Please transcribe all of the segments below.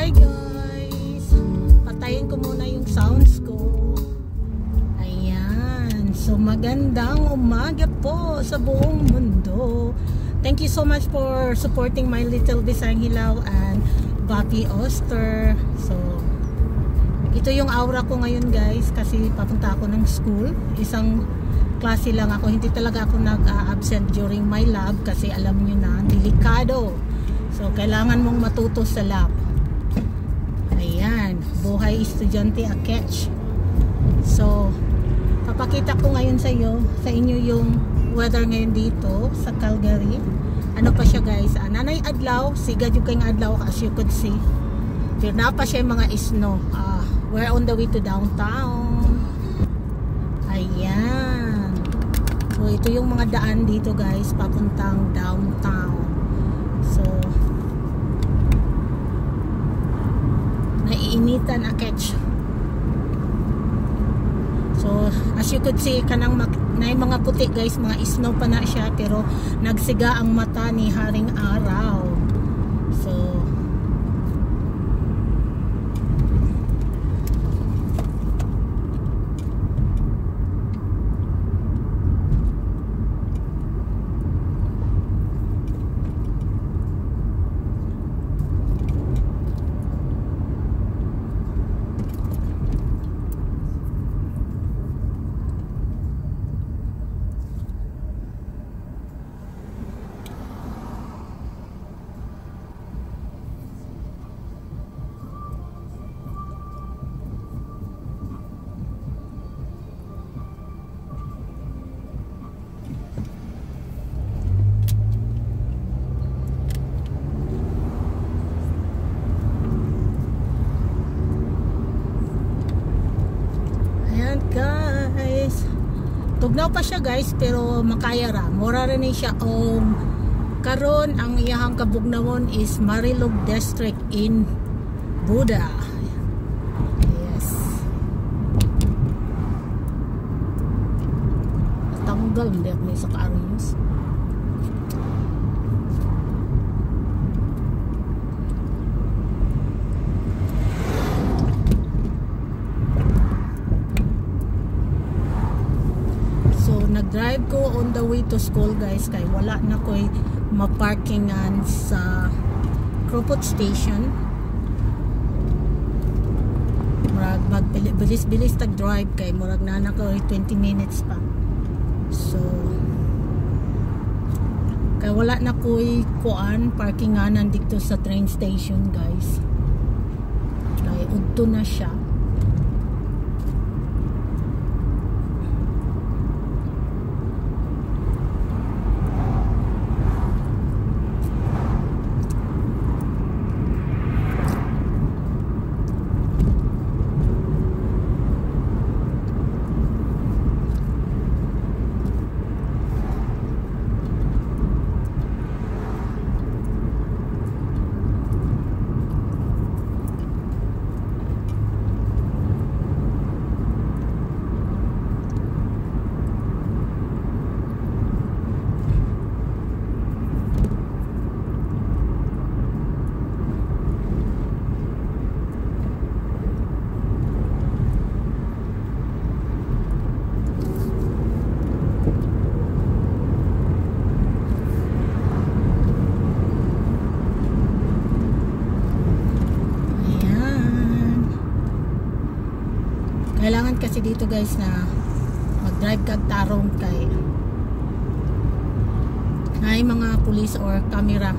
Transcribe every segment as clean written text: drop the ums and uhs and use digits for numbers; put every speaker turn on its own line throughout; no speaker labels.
Hi guys! Patayin ko muna yung sounds ko. Ayan. So magandang umaga po sa buong mundo. Thank you so much for supporting my little Bisayang Hilaw and Bobby Oster. So ito yung aura ko ngayon guys kasi papunta ako ng school. Isang klase lang ako. Hindi talaga ako nag-absent during my lab kasi alam nyo na, delikado. So kailangan mong matuto sa lab. Ayan, buhay estudyante a catch. So papakita ko ngayon sa inyo yung weather ngayon dito sa Calgary. Ano pa siya guys, nanay adlaw, sigad yung kayong adlaw as you could see. Pero na pa siya yung mga snow. We're on the way to downtown. Ayan. So ito yung mga daan dito guys, papuntang downtown. So naiinitan a catch. So as you could see, kanang na mga puti guys, mga snow pa na siya pero nagsiga ang mata ni haring araw. So guys, tugnaw pa siya guys pero makaya ra, mura rin siya. Karon ang iyahang kabugnawon is Marilog District in Buda. Yes, tanggal hindi ako sa kaarayos. Nag-drive ko on the way to school guys kay wala na ko'y maparkingan sa Cropot Station. Magbilis-bilis tag-drive kay murag na ko'y 20 minutes pa. So kay wala na ko'y parkinganan dito sa train station guys. Kay udto na siya. Kailangan kasi dito guys na mag-drive kag tarong kay ay mga police or camera.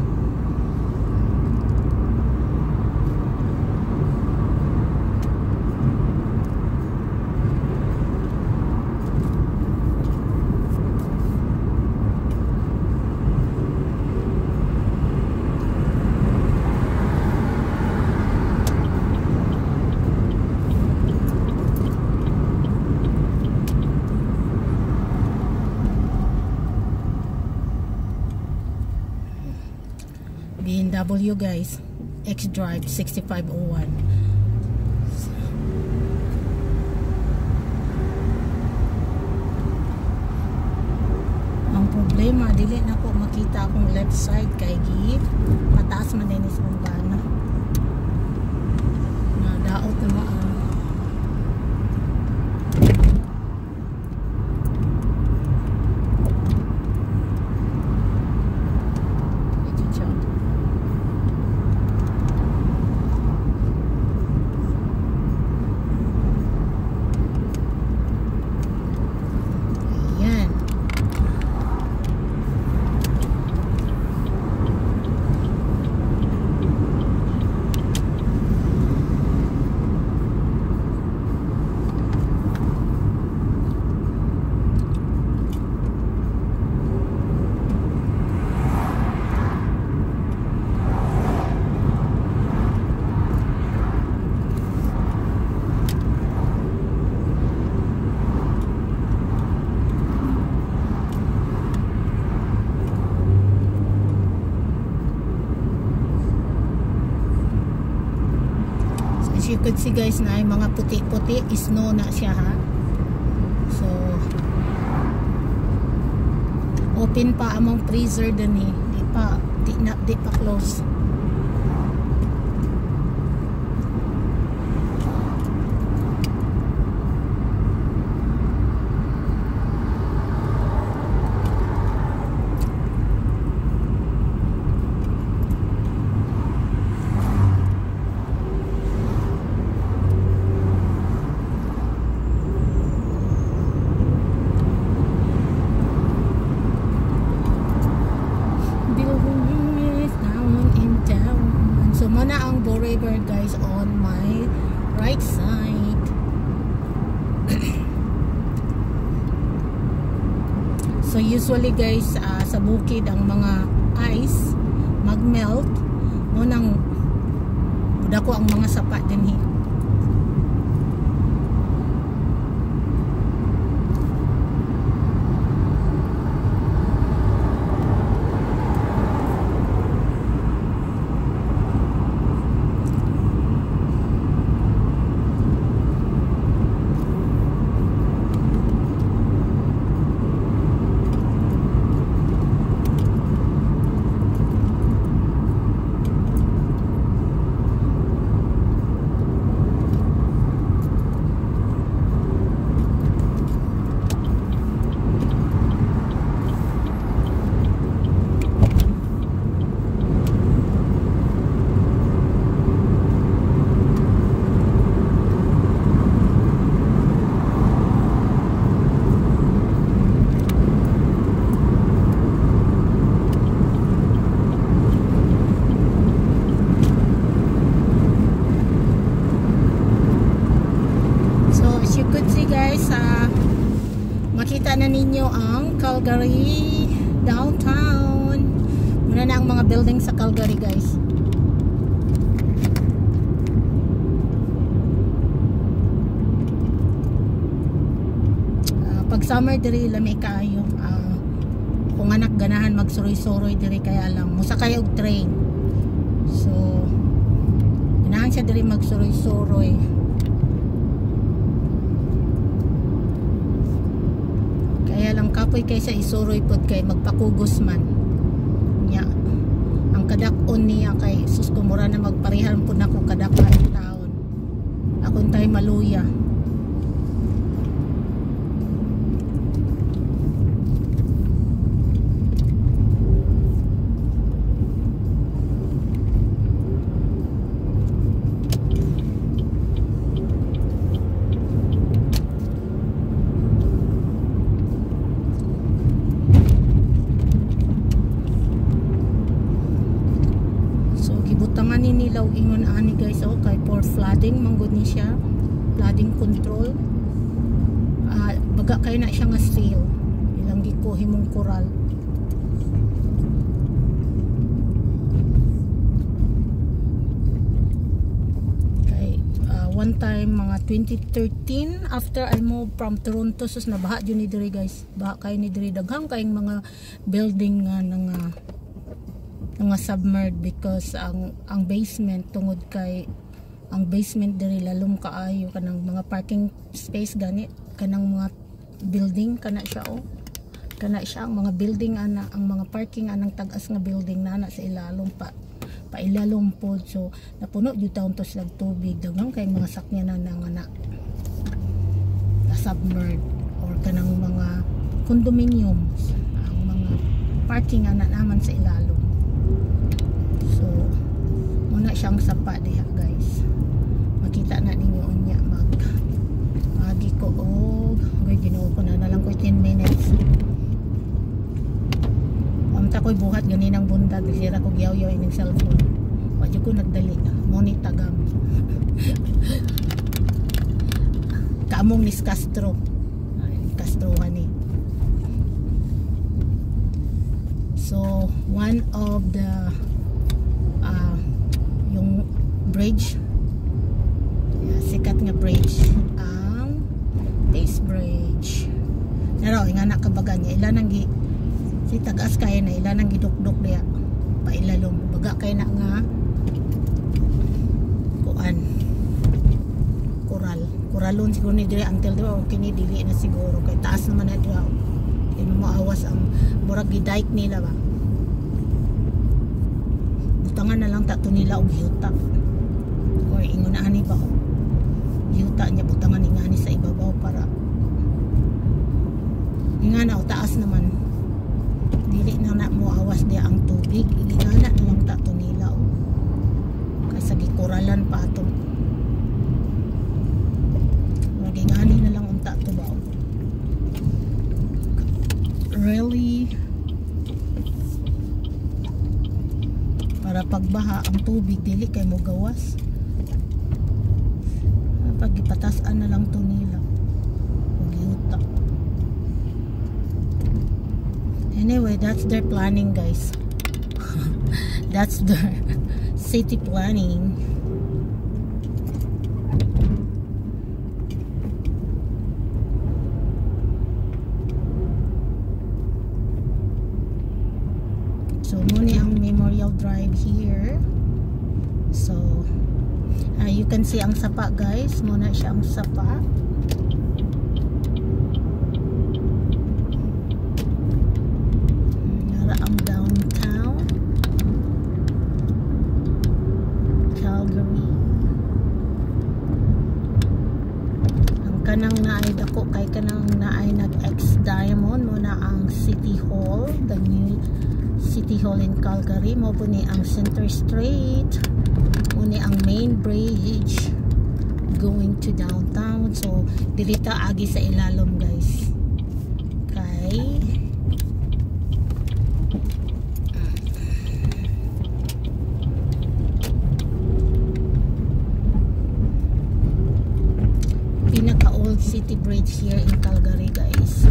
BMW guys, X-Drive 6501. Ang problema, dili na ko makita akong left side kay gi mataas man din is mong bana. as you could see guys na ay mga puti-puti, snow na siya ha. So open pa among freezer din eh. Di pa close. River guys on my right side. So usually guys sa bukid ang mga ice magmelt mo nang dako ang mga sapa din hi. Makita na ninyo ang Calgary downtown. Muna na ang mga building sa Calgary guys. Pag summer diri lami kaayo. Kung anak ganahan magsuroy-suroy diri kaya lang musakay og train. So ganahan siya diri magsuroy-suroy. Lang kapoy kaysa isuroy pod kay magpakugos man nya ang kadak-on niya kay sus kumura na magparehan pod nako kadak-an taon akon tay maluya. Butangan ni nilaw ingon ani guys kay for flooding manggod ni siya, flooding control. Baga kay na siya nga steel ilang giko himong koral. Kay one time mga 2013 after I moved from Toronto sus nabaha jud ni diri guys, baha kay ni diri daghang kayong mga building nga nga submerged because ang basement tungod kay ang basement diri lalom kaayo kanang mga parking space gani kanang mga building kana siya kana siya ang mga building ana ang mga parking anang tagas nga building nana sa ilalom pa ilalom pod so napuno jud taon to sila tubig daghang kay mga sakyanan na na submerged or kanang mga condominiums ang mga parking ana naman sa ilalom. So muna siyang sapa diha guys. Makita na ninyo unya magi ko okay, ginuo ko na lang ko 10 minutes. Amta ko'y buhat ganinang buntag sira ko giyaw-yaw ining cellphone. Wa jud ko nagdali monit tagam. Kaamong Nis Castro. Castrohan ni. So one of the yung bridge sikat nga bridge ang Pace Bridge naro nga nakabaga niya ila nang si tagas kay na ila nang gidukdok diya pailalom baga kay na nga kuan kuralon siguro ni dire until there or kini dili na siguro kay taas naman na dira. Kay maawas ang murag gidike nila ba. Butangan na lang tato nila og yuta. Or ingon ani ba yuta niya butangan ingani sa ibabaw para ingana o taas naman dili na moawas dia ang tubig ingana na lang tato nila kaysa gikuralan pa ato ingani na lang unta to ba really para pagbaha ang tubig dili kay mo gawas pag ipatasan na lang to nila ug yuta. Anyway, that's their planning, guys. That's their city planning. So muna ang Memorial Drive here. So you can see ang sapa, guys. Muna siya ang sapa. Nara ang downtown Calgary. Ang kanang naay dako kay kanang naay nag-X Diamond muna ang City Hall, the new City Hall in Calgary. Mo po ni ang Center Street. Muna ang main bridge going to downtown. So dito agi sa ilalom, guys. Okay. Pinaka old city bridge here in Calgary, guys.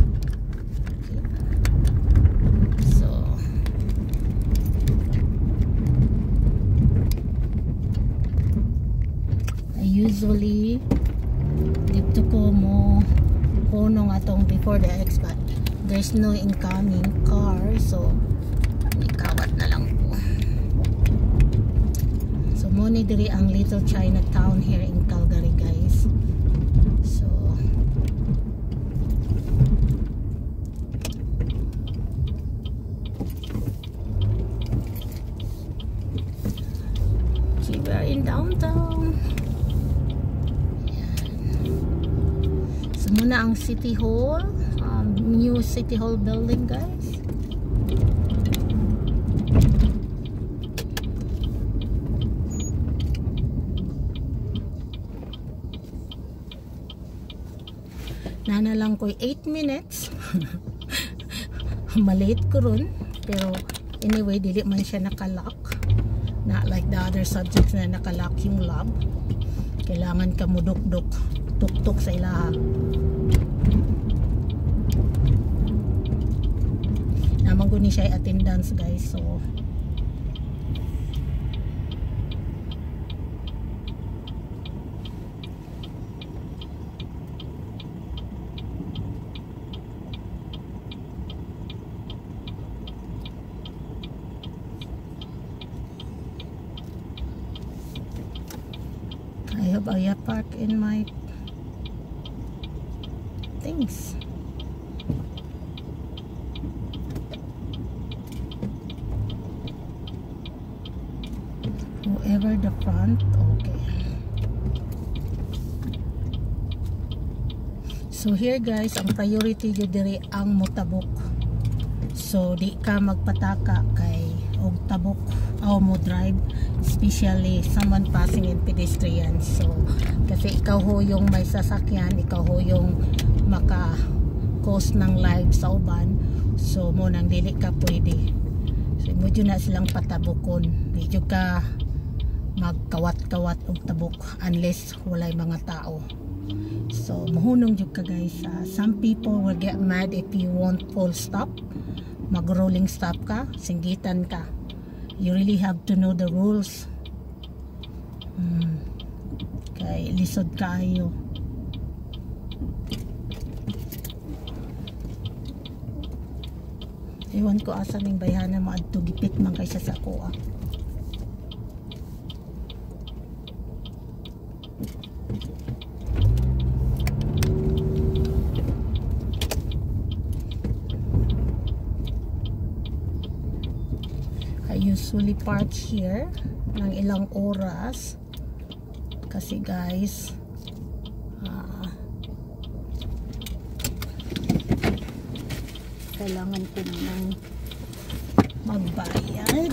Usually dito ko mo punong atong before the X, but there's no incoming car, so ikawat na lang po. So muna diri ang Little Chinatown here in Calgary, guys. So we're in downtown. Muna ang City Hall, new City Hall building, guys. Nana lang ko 8 minutes. Malate ko ron, pero anyway dili man siya nakalock, not like the other subjects na nakalock yung lab. Kailangan ka mo duk-duk tuk-tuk sa ilaha. Naman ko ni siya attendance, guys. So I hope I park in my things. Whoever the front, okay. So here, guys, ang priority yun diri ang motabok. So di ka magpataka kay og tabok o mo drive, especially someone passing in pedestrian. So kasi ikaw ho yung may sasakyan, ikaw ho yung maka-cause ng life sa uban. So mo nang dili ka pwede. So medyo na silang patabokon, medyo ka magkawat-kawat og tabok unless walay mga tao. So mahunong jud ka, guys. Some people will get mad if you want full stop, mag rolling stop ka, singgitan ka. You really have to know the rules. Kay lisod kaayo. Ewan ko asa ning bayhana maadto, gipit man kaysa sa kuha. usually park here ng ilang oras kasi guys kailangan ko nang magbayad.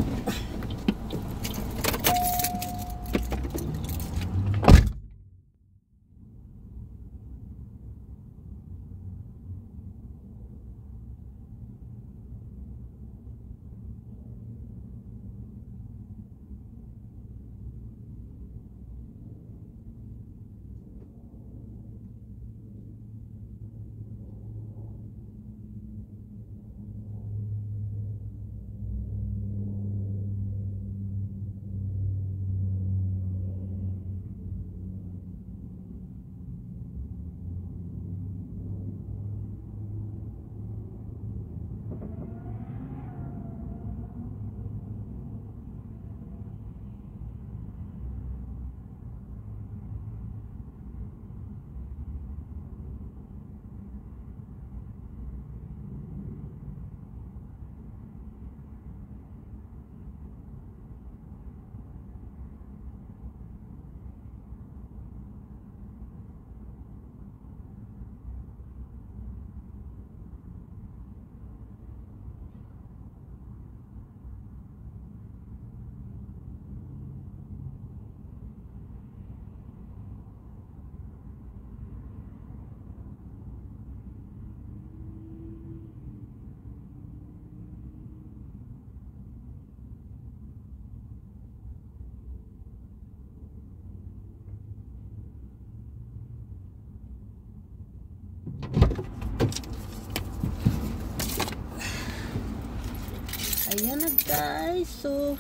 Ayan na guys, so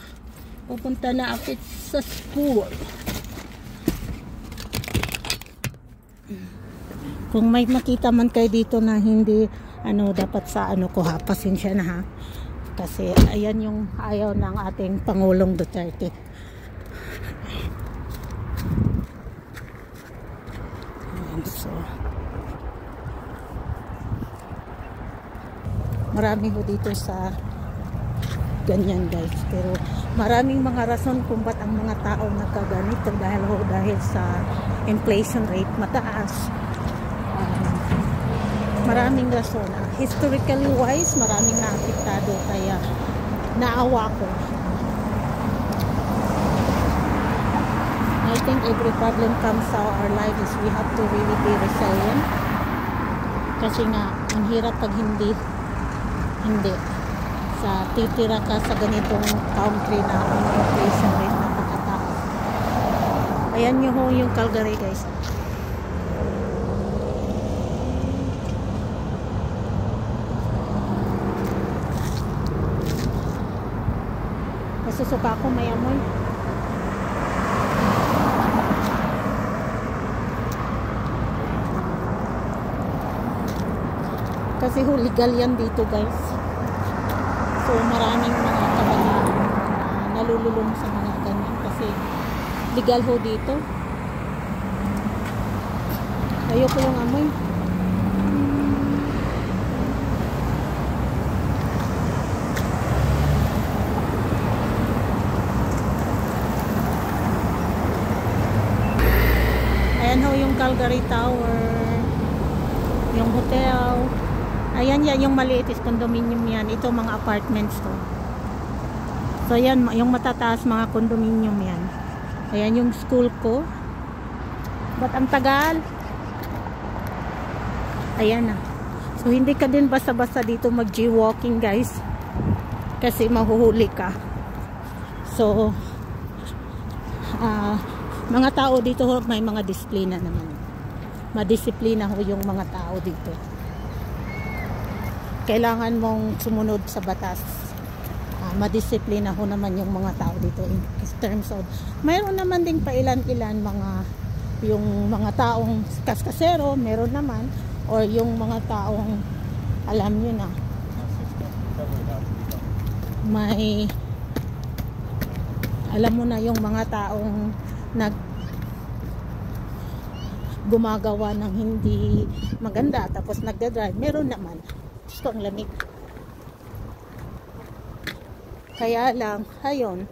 pupunta na ako sa school. Kung may makita man kayo dito na hindi dapat sa ko ha, pasensya na ha, kasi ayan yung ayaw ng ating Pangulong Duterte. Ayan, so marami ho dito sa ganyan guys, pero maraming mga rason kung ba't ang mga tao nagkaganito dahil sa inflation rate mataas. Maraming rason. Historically wise, maraming naapektado, kaya naawa ko. I think every problem comes to our life is we have to really be resilient, kasi nga ang hirap pag hindi sa titira ka sa ganitong country na ang inflation rate napakataas. Ayan nyo ho yung Calgary guys. Masusuka ako, may amoy. Kasi legal yan dito guys. So maraming mga kabataan nalululong sa mga ganyan kasi legal ho dito. Ayoko yung amoy. Ayan ho yung Calgary Tower, yung hotel. Ayan yan, yung maliit is condominium yan. Ito mga apartments to. So yan, yung matataas mga condominium yan. Ayan yung school ko. Ba't ang tagal? Ayan na. So hindi ka din basta-basta dito mag-jaywalking guys. Kasi mahuhuli ka. So mga tao dito may mga disiplina naman. Madisiplina ho yung mga tao dito. Kailangan mong sumunod sa batas. Madisiplina ho naman yung mga tao dito in terms of, mayroon naman ding pailan-ilan yung mga taong kaskasero, meron naman, or yung mga taong alam nyo na may alam mo na yung mga taong gumagawa ng hindi maganda tapos nagdadrive, meron naman. Gusto ang lamig. Kaya lang, ayun,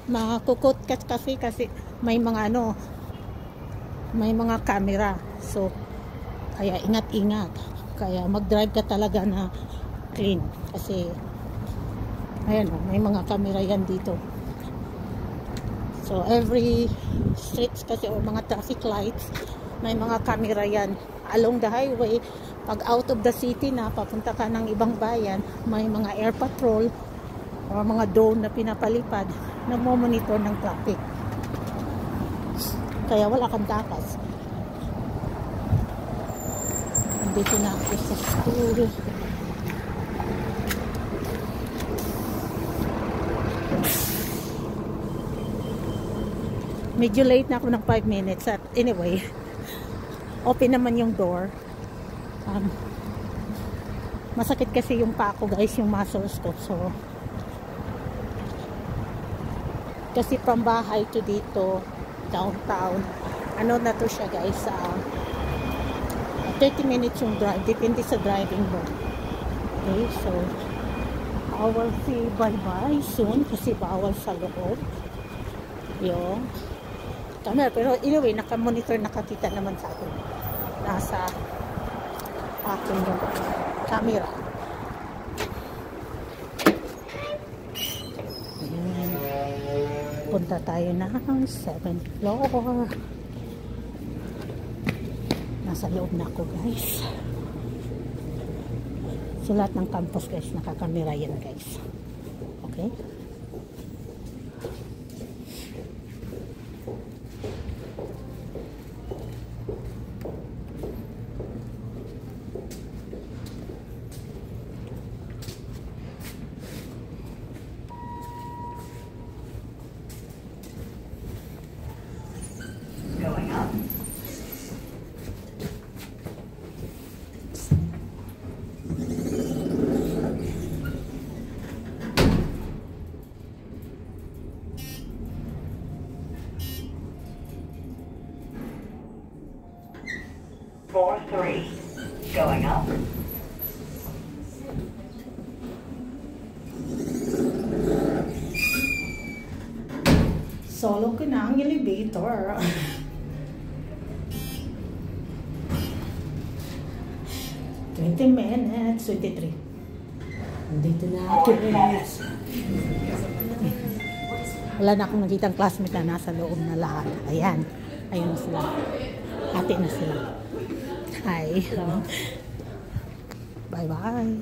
makukot kasi may mga ano, may mga camera. So, kaya ingat-ingat. Kaya mag-drive ka talaga na clean. Kasi, ayan o, may mga camera yan dito. So, every streets kasi o mga traffic lights, may mga camera yan. Along the highway, pag out of the city na, papunta ka ng ibang bayan, may mga air patrol o mga drone na pinapalipad, nagmo-monitor ng traffic. Kaya wala kang takas. Dito na ako sa school. Medyo late na ako ng 5 minutes. At anyway, open naman yung door. Masakit kasi yung paa ko guys, yung muscles ko. So, kasi from bahay to dito, downtown, ano na to siya guys, 30 minutes yung drive, depende sa driving mo. Okay, so I will say bye-bye soon kasi bawal sa loob yung camera. Pero anyway, naka-monitor, nakakita naman sa akin. Nasa akin yung camera. Ayan. Punta tayo ng 7th floor. Nasa loob na ako guys. So lahat ng campus guys, nakakamera yan guys. Okay?
Going up. Floor 3. Going up.
Solo ko na ang elevator. minutes, 23. Dito na ako guys. Wala na akong nakitang classmate na nasa loob na lahat. Ayan. Ayun na sila. Hati na sila. Hi. Bye-bye.